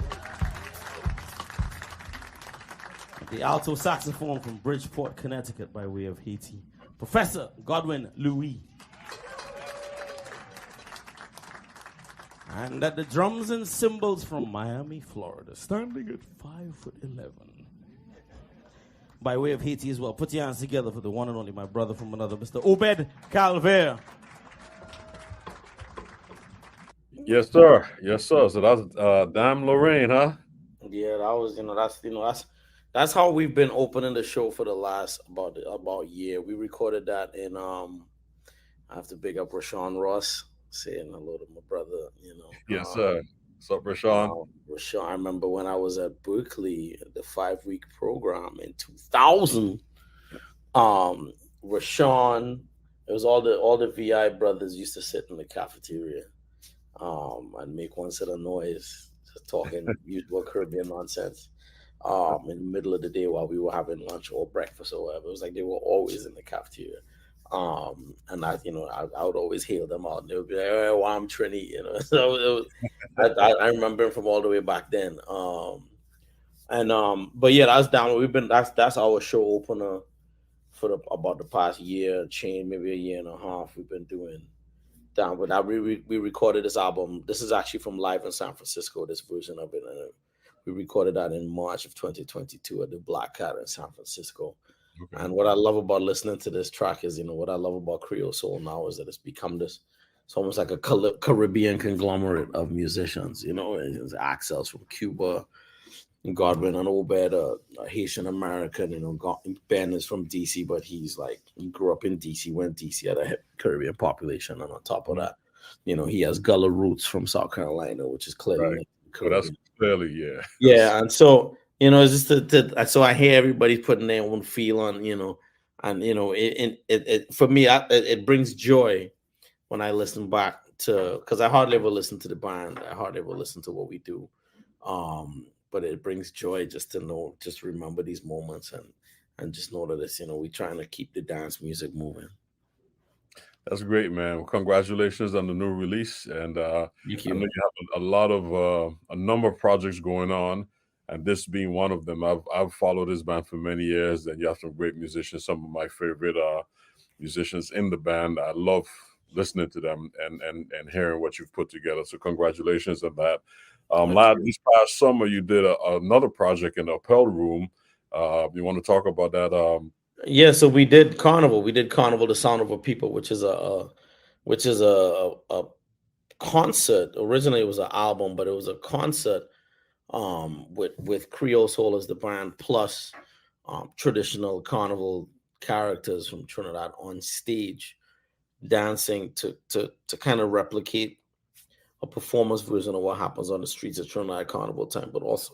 At the alto saxophone from Bridgeport, Connecticut, by way of Haiti, Professor Godwin Louis. And at the drums and cymbals from Miami, Florida, standing at 5'11", by way of Haiti as well. Put your hands together for the one and only, my brother from another, Mr. Obed Calvert. Yes, sir. Yes, sir. So that's Dame Lorraine, huh? Yeah, that was, that's how we've been opening the show for the last about a year. We recorded that in I have to big up Rashawn Ross, saying hello to my brother, Yes, sir. What's up, Rashawn? Rashawn, I remember when I was at Berkeley, the 5-week program in 2000. Rashawn, it was all the VI brothers used to sit in the cafeteria and make one set of noise, just talking usual Caribbean nonsense. In the middle of the day while we were having lunch or breakfast or whatever. It was like they were always in the cafeteria. And I would always hail them out. And they would be like, "Oh, well, I'm Trini," So it was, I remember him from all the way back then. But yeah, that's down. That's our show opener for about the past year, maybe a year and a half. We've been doing down. But we recorded this album. This is actually from Live in San Francisco. This version of it. We recorded that in March of 2022 at the Black Cat in San Francisco. Okay. And what I love about listening to this track is, what I love about Creole Soul now is that it's become it's almost like a Caribbean conglomerate of musicians, It's Axel's from Cuba, Godwin and Obed, a Haitian American, Ben is from DC, but he grew up in DC, when DC had a Caribbean population. And on top of that, he has Gullah roots from South Carolina, which is clearly right. So that's clearly, yeah. Yeah, and so it's just so I hear everybody putting their own feel on, and it for me, it brings joy when I listen back to, because I hardly ever listen to the band, I hardly ever listen to what we do, but it brings joy just to remember these moments and just know that it's we're trying to keep the dance music moving. That's great, man. Well, congratulations on the new release. And Thank you. I know you have a number of projects going on, and this being one of them. I've followed this band for many years, and you have some great musicians, some of my favorite musicians in the band. I love listening to them and hearing what you've put together. So congratulations on that. This past summer, you did another project in the Appel Room. You want to talk about that? Yeah, so we did Carnival. We did Carnival, the Sound of a People, which is a concert. Originally, it was an album, but it was a concert with Creole Soul as the band, plus traditional Carnival characters from Trinidad on stage, dancing to kind of replicate a performance version of what happens on the streets of Trinidad Carnival time, but also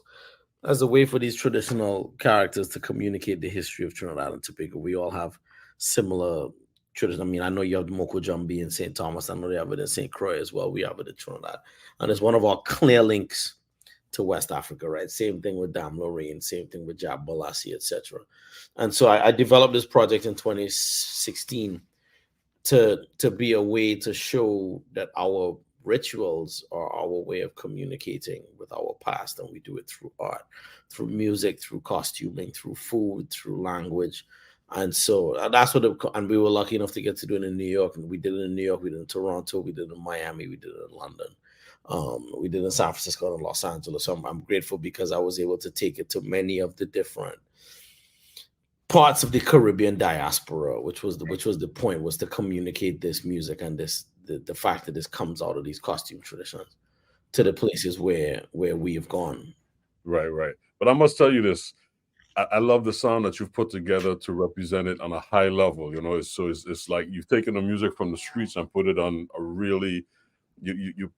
as a way for these traditional characters to communicate the history of Trinidad and Tobago. We all have similar tradition. I mean, I know you have the Moko Jambi in St. Thomas. I know they have it in St. Croix as well. We have it in Trinidad. And it's one of our clear links to West Africa, right? Same thing with Dame Lorraine, same thing with Jab Balassi, etc. And so I developed this project in 2016 to be a way to show that our rituals are our way of communicating with our past, and we do it through art, through music, through costuming, through food, through language. And so that's and we were lucky enough to get to do it in New York. And we did it in New York, we did it in Toronto, we did it in Miami, we did it in London, we did it in San Francisco and Los Angeles. So I'm grateful because I was able to take it to many of the different parts of the Caribbean diaspora, which was the point, was to communicate this music and the fact that this comes out of these costume traditions to the places where we have gone. Right. But I must tell you this. I love the sound that you've put together to represent it on a high level. It's like you've taken the music from the streets and put it on a really, you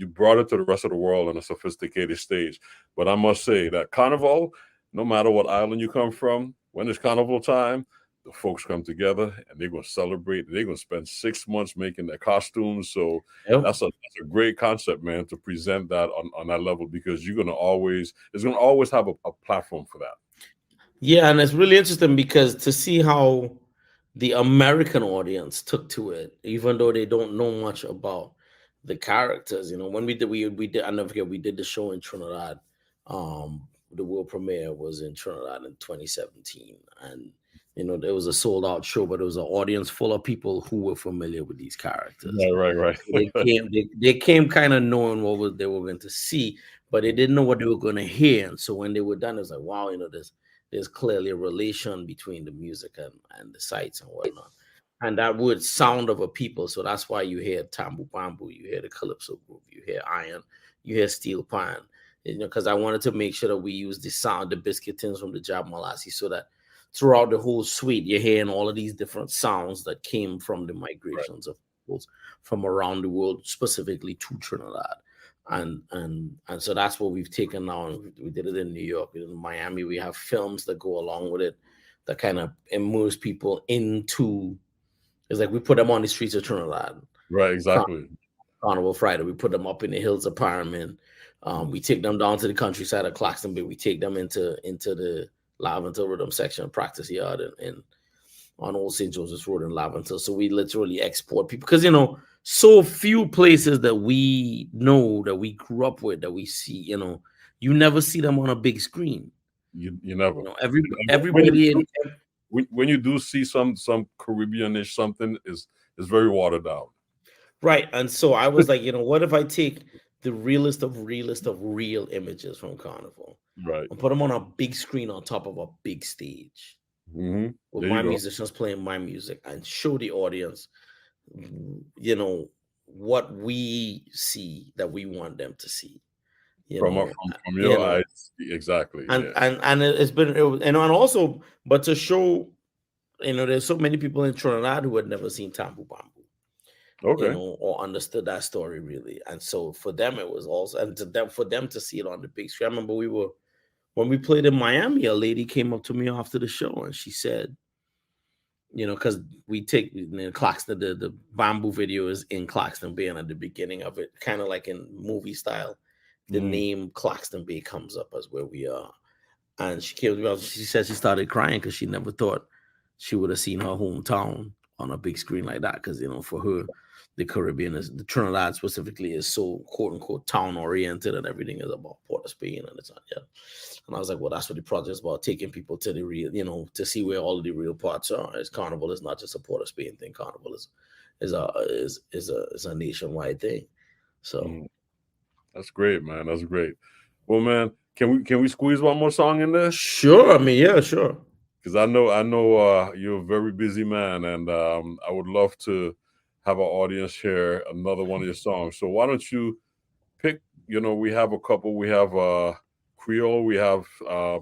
brought it to the rest of the world on a sophisticated stage. But I must say that Carnival, no matter what island you come from, when it's carnival time, the folks come together and they're going to celebrate. They're going to spend 6 months making their costumes. So Yep. that's a great concept, man, to present that on that level, because it's going to always have a platform for that. Yeah, and it's really interesting because to see how the American audience took to it, even though they don't know much about the characters. When we did, I never forget, we did the show in Trinidad. The world premiere was in Trinidad in 2017, and there was a sold out show, but it was an audience full of people who were familiar with these characters. Right. They came kind of knowing what they were going to see, but they didn't know what they were going to hear. And so when they were done, it was like, wow, there's clearly a relation between the music and the sights and whatnot. And that would sound of a people. So that's why you hear Tambu Bambu, you hear the Calypso group, you hear Iron, you hear Steel Pan. Because I wanted to make sure that we use the sound, the biscuit tins from the Jab Malasi, so that throughout the whole suite, you're hearing all of these different sounds that came from the migrations of peoples from around the world, specifically to Trinidad. And so that's what we've taken now. And we did it in New York, in Miami. We have films that go along with it that kind of immerse people into. It's like we put them on the streets of Trinidad. Right, exactly. Carnival Friday, we put them up in the hills of Parson. We take them down to the countryside of Claxton Bay. We take them into the Laventille Rhythm section practice yard and on Old St. Joseph's Road in Laventille. So we literally export people because so few places that we know, that we grew up with, that we see, you never see them on a big screen. You never. Everybody when you do see some Caribbean-ish something, is very watered down. Right. And so I was like, what if I take the realest of real images from Carnival, right, and put them on a big screen on top of a big stage, with my musicians playing my music, and show the audience, what we see that we want them to see. From your eyes, exactly. And it's been, and also, but to show, there's so many people in Trinidad who had never seen Tambu Bambu. Okay. Or understood that story really. And so for them it was also, and for them to see it on the big screen. I remember when we played in Miami, a lady came up to me after the show and she said, because we take in Claxton, the Bamboo video is in Claxton Bay, and at the beginning of it, kind of like in movie style, the name Claxton Bay comes up as where we are. And she came to me, she said she started crying because she never thought she would have seen her hometown on a big screen like that, because for her, the Caribbean the Trinidad specifically is so quote unquote town oriented, and everything is about Port of Spain, and it's not. Yeah. And I was like, well, that's what the project is about, taking people to the real, to see where all of the real parts are. It's Carnival is not just a Port of Spain thing. Carnival is a nationwide thing. So that's great, man. That's great. Well, man, can we squeeze one more song in there? Sure. I mean, yeah, sure. Because I know you're a very busy man, and I would love to have our audience hear another one of your songs. So why don't you pick? We have a couple. We have Creole. We have a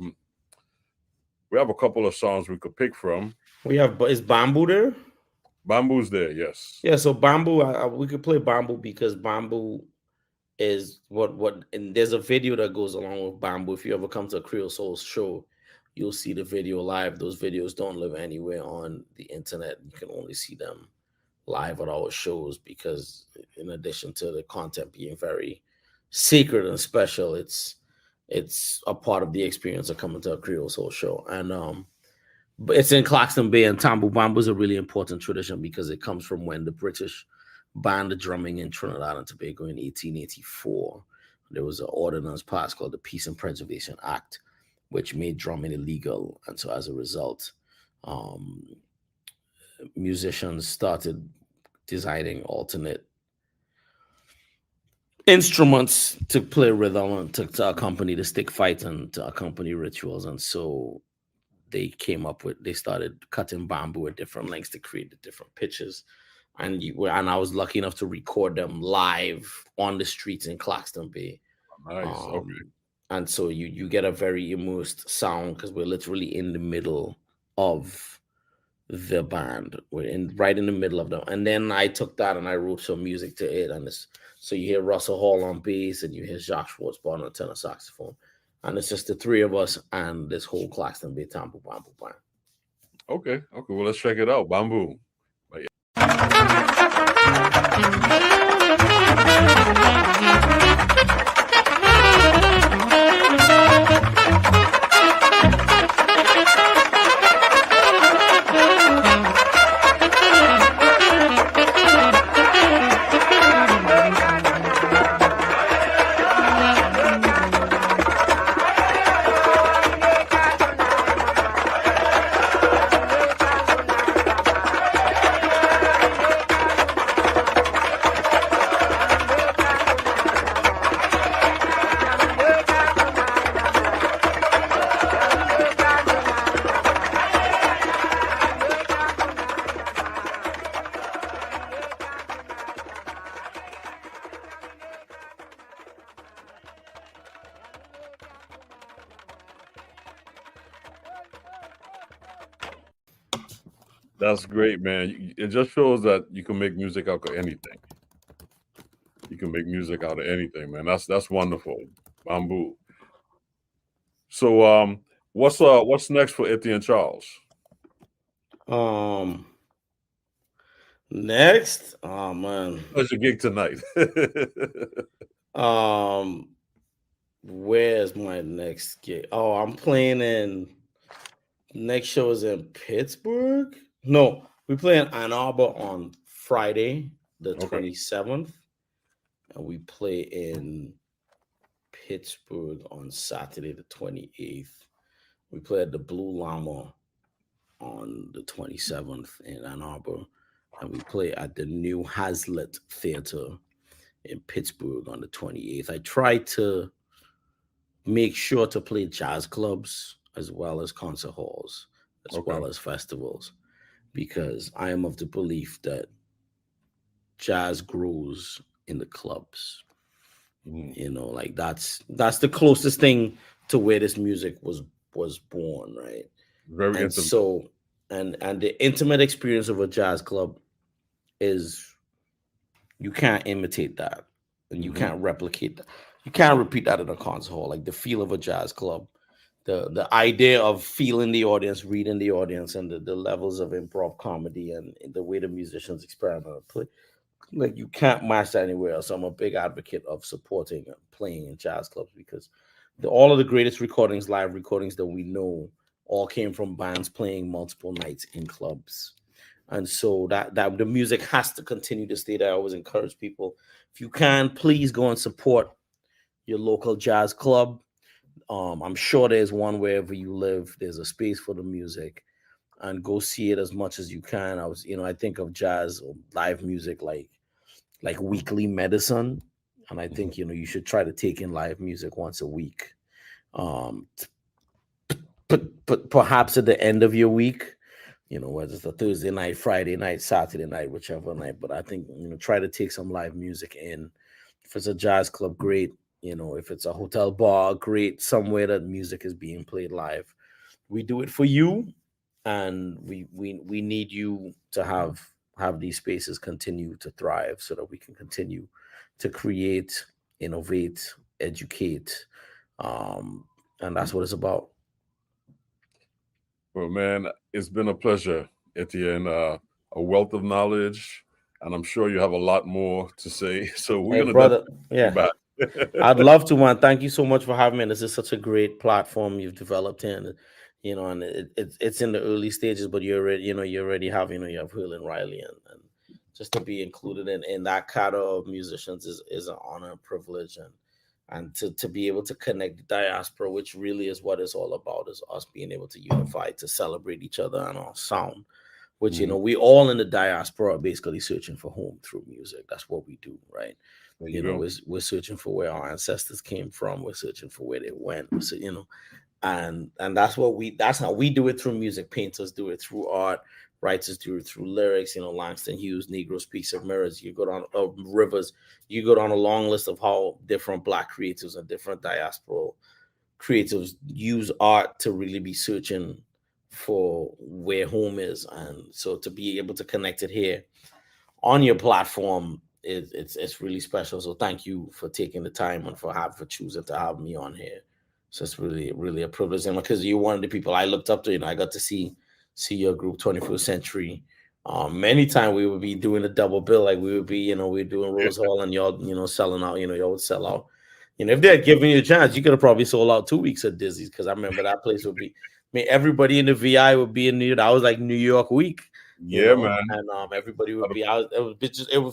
couple of songs we could pick from. Is Bamboo there? Bamboo's there, yes. Yeah. So Bamboo, we could play Bamboo because Bamboo is what, and there's a video that goes along with Bamboo. If you ever come to a Creole Soul show, you'll see the video live. Those videos don't live anywhere on the internet. You can only see them live at our shows, because in addition to the content being very sacred and special, it's a part of the experience of coming to a Creole Soul show. And but it's in Claxton Bay, and Tambu Bambu is a really important tradition because it comes from when the British banned the drumming in Trinidad and Tobago in 1884. There was an ordinance passed called the Peace and Preservation Act, which made drumming illegal. And so as a result, musicians started designing alternate instruments to play rhythm and to accompany the stick fight and to accompany rituals. And so they started cutting bamboo at different lengths to create the different pitches. And I was lucky enough to record them live on the streets in Claxton Bay. Nice. Okay. And so you get a very immersed sound because we're literally in the middle of the band. We're right in the middle of them. And then I took that and I wrote some music to it. And so you hear Russell Hall on bass, and you hear Jacques Schwartzbach on tenor saxophone. And it's just the three of us and this whole class and be tampu bambu bam. Okay. Well, let's check it out. Bamboo. That's great, man. It just shows that you can make music out of anything. You can make music out of anything, man. That's wonderful. Bamboo. So what's next for Etty and Charles? Next, oh man. What's your gig tonight? Where's my next gig? Oh, I'm playing in next show is in Pittsburgh. No, we play in Ann Arbor on Friday, the 27th. And we play in Pittsburgh on Saturday, the 28th. We play at the Blue Llama on the 27th in Ann Arbor. And we play at the new Hazlitt Theater in Pittsburgh on the 28th. I try to make sure to play jazz clubs as well as concert halls, as well as festivals, because I am of the belief that jazz grows in the clubs. You know, like that's the closest thing to where this music was born, right? Very and intimate. So and the intimate experience of a jazz club is, you can't imitate that, and you can't replicate that. You can't repeat that in a concert hall. Like the feel of a jazz club, the idea of feeling the audience, reading the audience, and the levels of improv comedy and the way the musicians experiment and play. Like you can't match that anywhere else. I'm a big advocate of supporting and playing in jazz clubs, because all of the greatest recordings, live recordings that we know, all came from bands playing multiple nights in clubs. And so that the music has to continue to stay there. I always encourage people, if you can, please go and support your local jazz club. I'm sure there's one wherever you live. There's a space for the music, and go see it as much as you can. I think of jazz or live music like weekly medicine, and I think you should try to take in live music once a week. But perhaps at the end of your week, whether it's a Thursday night, Friday night, Saturday night, whichever night. But I think try to take some live music in. If it's a jazz club, great. If it's a hotel bar, great. Somewhere that music is being played live. We do it for you, and we need you to have these spaces continue to thrive, so that we can continue to create, innovate, educate, and that's what it's about. Well, man, it's been a pleasure, Etienne. A wealth of knowledge, and I'm sure you have a lot more to say. So we're gonna brother, come back. I'd love to, man. Thank you so much for having me. This is such a great platform you've developed in, and it's in the early stages, but you already have Hurl and Riley, and just to be included in that cadre of musicians is an honor and privilege, and to be able to connect the diaspora, which really is what it's all about, is us being able to unify, to celebrate each other and our sound, which, we all in the diaspora are basically searching for home through music. That's what we do, right? We're searching for where our ancestors came from. We're searching for where they went. And that's how we do it through music. Painters do it through art. Writers do it through lyrics. Langston Hughes, Negro Speaks of Mirrors. You go down Rivers. You go down a long list of how different Black creatives and different diaspora creatives use art to really be searching for where home is. And so to be able to connect it here on your platform, it's really special. So thank you for taking the time and for choosing to have me on here. So it's really, really a privilege, and because you're one of the people I looked up to. I got to see your group 21st Century. Many times we would be doing a double bill, like we would be, we're doing Rose Hall, and y'all, selling out. Y'all would sell out. If they had given you a chance, you could have probably sold out 2 weeks of Dizzy's, because I remember that place would be. Everybody in the VI would be in New York. I was like New York week. Man. And everybody would be out.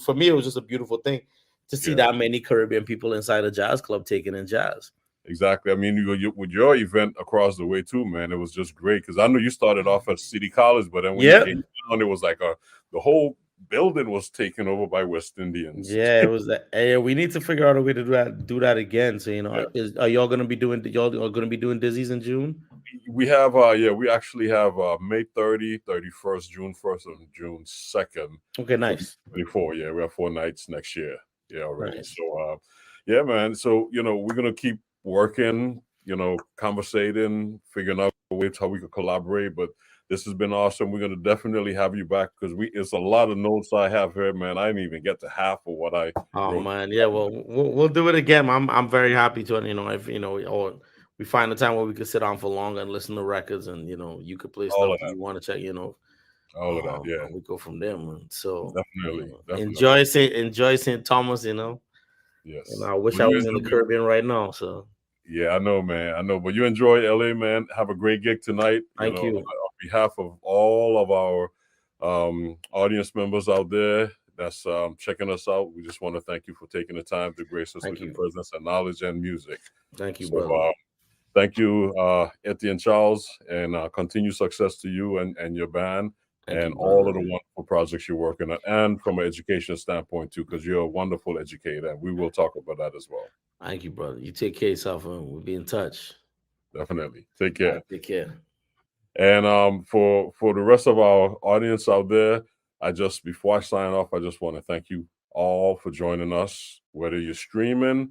For me, it was just a beautiful thing to see that many Caribbean people inside a jazz club taking in jazz. Exactly. I mean, with your event across the way too, man, it was just great, because I know you started off at City College, but then when you came down, it was like the whole building was taken over by West Indians. Yeah, it was that. Hey, we need to figure out a way to do that again. So are y'all gonna be doing Dizzy's in June? We have we actually have May 30, 31st, June 1st, and June 2nd. Okay, nice. 24. Yeah, we have 4 nights next year. Yeah, already. Nice. So yeah, man. So we're gonna keep working, conversating, figuring out ways how we could collaborate. But this has been awesome. We're gonna definitely have you back, because it's a lot of notes I have here, man. I didn't even get to half of what I wrote. Man, yeah. Well, we'll do it again. I'm very happy to. If or we find a time where we could sit down for longer and listen to records, and you could play stuff that you want to check. All of that, yeah. We go from there, man. So definitely. enjoy St. Thomas. Yes. I wish I was in the Caribbean right now. So. Yeah, I know, man. I know, but you enjoy LA, man. Have a great gig tonight. Thank you. On behalf of all of our audience members out there that's checking us out, we just want to thank you for taking the time to grace us with your presence and knowledge and music. Thank you, brother. Thank you, Etienne Charles, and continued success to you and your band. And all of the wonderful projects you're working on, and from an education standpoint too, because you're a wonderful educator, and we will talk about that as well. Thank you, brother. You take care of yourself, and we'll be in touch. Definitely. Take care. Take care. And for the rest of our audience out there, before I sign off, I just want to thank you all for joining us, whether you're streaming,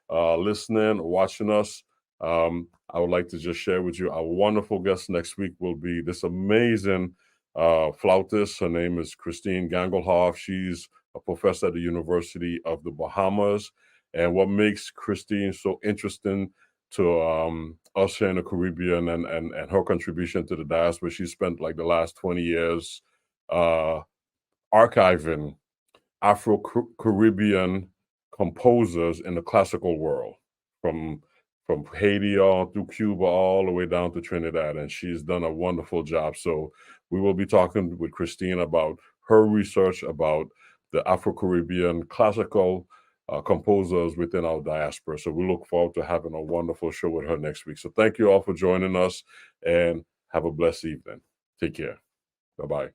listening, or watching us. I would like to just share with you, our wonderful guest next week will be this amazing flautist. Her name is Christine Gangelhoff. She's a professor at the University of the Bahamas. And what makes Christine so interesting to us here in the Caribbean and her contribution to the diaspora, she spent like the last 20 years archiving Afro-Caribbean composers in the classical world, from Haiti all through Cuba, all the way down to Trinidad. And she's done a wonderful job. So we will be talking with Christine about her research about the Afro-Caribbean classical composers within our diaspora. So we look forward to having a wonderful show with her next week. So thank you all for joining us, and have a blessed evening. Take care. Bye-bye.